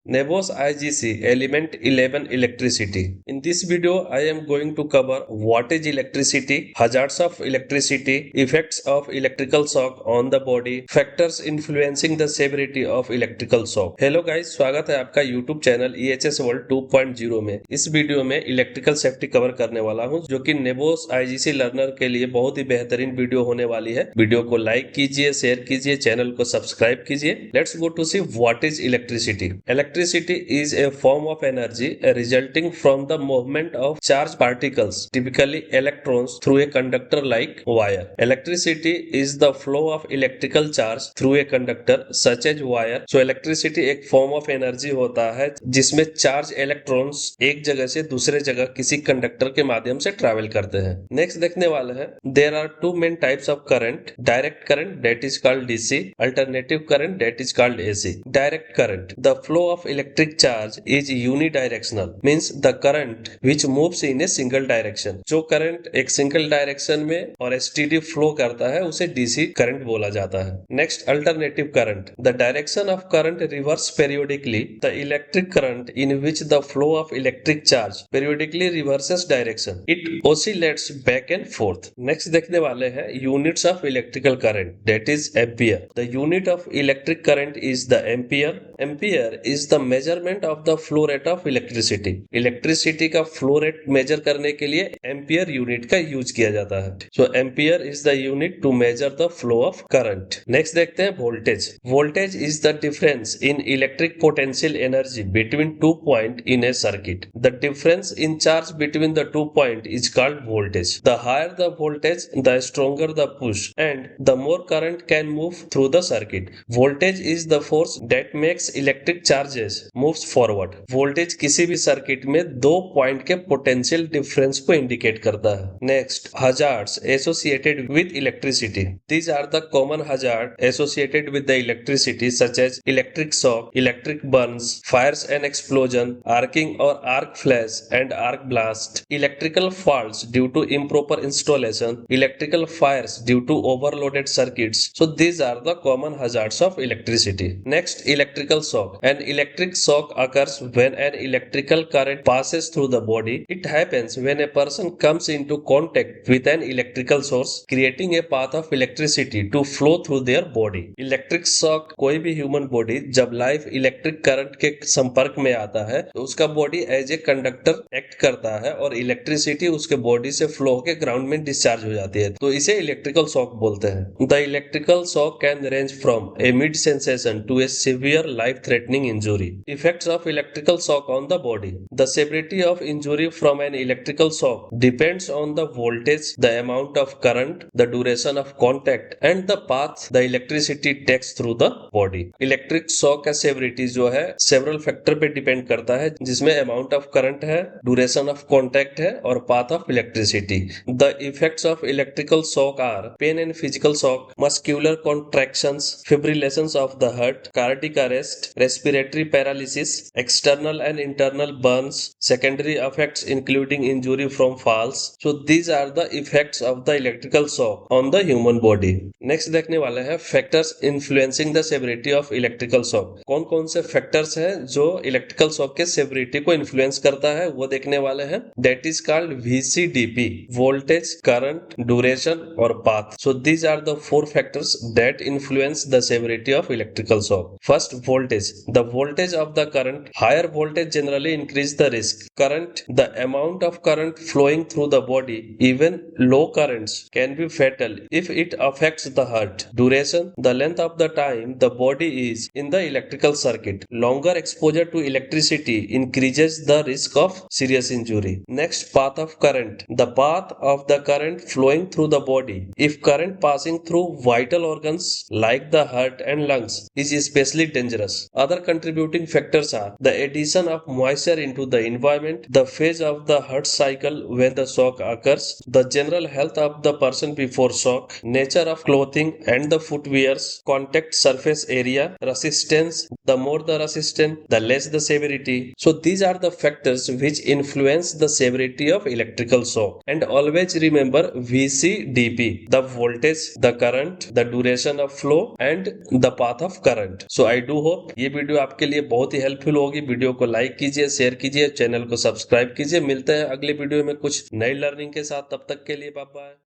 Nevos IGC Element 11 Electricity. In this video, I am going to cover what is electricity, hazards of electricity, effects of electrical shock on the body, factors influencing the severity of electrical shock. Hello guys, स्वागत है आपका YouTube channel EHS World 2.0 में। इस video में electrical safety cover करने वाला हूं, जो कि नेवोस IGC लर्नर के लिए बहुत ही बेहतरीन वीडियो होने वाली है। वीडियो को लाइक कीजिए, शेयर कीजिए, चैनल को सब्सक्राइब कीजिए। Let's go to see what is electricity. Electricity is a form of energy resulting from the movement of charged particles, typically electrons, through a conductor like wire. Electricity is the flow of electrical charge through a conductor such as wire. So electricity एक form of energy होता है जिसमें charge electrons एक जगह से दूसरे जगह किसी कंडक्टर के माध्यम से ट्रैवल करते हैं। नेक्स्ट देखने वाले हैं, there are two main types of current, direct current that is called DC, alternative current that is called AC. Direct current, the flow of electric charge is unidirectional, means the current which moves in a single direction. जो current एक single direction में और steady flow करता है उसे DC current बोला जाता है। Next, alternative current, the direction of current reverse periodically. The electric current in which the flow of electric charge periodically reverses direction. It oscillates back and forth. Next देखने वाले हैं units of electrical current, that is ampere. The unit of electric current is the ampere. Ampere is the measurement of the flow rate of electricity. Electricity का flow rate major करने के लिए ampere unit का use किया जाता है। So ampere is the unit to measure the flow of current. Next देखते हैं voltage. Voltage is the difference in electric potential energy between two point in a circuit. The difference in charge between the two point is called voltage. The higher the voltage, the stronger the push and the more current can move through the circuit. Voltage is the force that makes electric charges moves forward. Voltage किसी भी circuit में दो point के potential difference को indicate करता है। Next, hazards associated with electricity. These are the common hazard associated with the electricity such as electric shock, electric burns, fires and explosion, arcing और arc flash and arc blast, electrical faults due to improper installation, electrical fires due to overloaded circuits. So these are the common hazards of electricity. Next, electrical shock. An electric shock occurs when an electrical current passes through the body. It happens when a person comes into contact with an electrical source, creating a path of electricity to flow through their body. Electric shock, कोई भी human body जब live electric current के संपर्क में आता है तो उसका body as a conductor act करता है और इलेक्ट्रिसिटी उसके बॉडी से फ्लो होकर ग्राउंड में डिस्चार्ज हो जाती है, तो इसे इलेक्ट्रिकल शॉक बोलते हैं। The electrical shock can range from a mid sensation to a severe life threatening injury. Effects of electrical shock on the body. The severity of injury from an electrical shock depends on the voltage, the amount of current, the duration of contact and the path the electricity takes through the body. Electric shock का severity जो है several factor पे depend करता है, जिसमें amount of current है, duration of contact है और path of electricity. The effects of electrical shock are pain and physical shock, muscular contractions, fibrillations of the heart, cardiac arrest, respiratory paralysis, external and internal burns, secondary effects including injury from falls. So these are the effects of the electrical shock on the human body. Next देखने वाले हैं factors influencing the severity of electrical shock. कौन कौन से factors हैं जो electrical shock के severity को influence करता है वो देखने वाले हैं। That is called VCDP, voltage, current, duration और path. So these are the four factors that influence the severity of electrical shock. First, voltage. The voltage of the current. Higher voltage generally increase the risk. Current. The amount of current flowing through the body, even low currents, can be fatal if it affects the heart. Duration. The length of the time the body is in the electrical circuit. Longer exposure to electricity increases the risk of serious injury. Next, path of current. The path of the current flowing through the body. If current passing through vital organs like the heart and lungs is especially dangerous. Other contributing factors are the addition of moisture into the environment, the phase of the heart cycle when the shock occurs, the general health of the person before shock, nature of clothing and the footwear's contact surface area, resistance. The more the resistance, the less the severity. So these are the factors which influence the severity of electrical shock. And always remember VCDP, the voltage, the current, the duration of flow and the path of current. So I do hope ये video आपके लिए लिए बहुत ही helpful होगी। Video को like कीजिए, share कीजिए, channel को सब्सक्राइब कीजिए। मिलते हैं अगले वीडियो में कुछ नई लर्निंग के साथ। तब तक के लिए बाय बाय।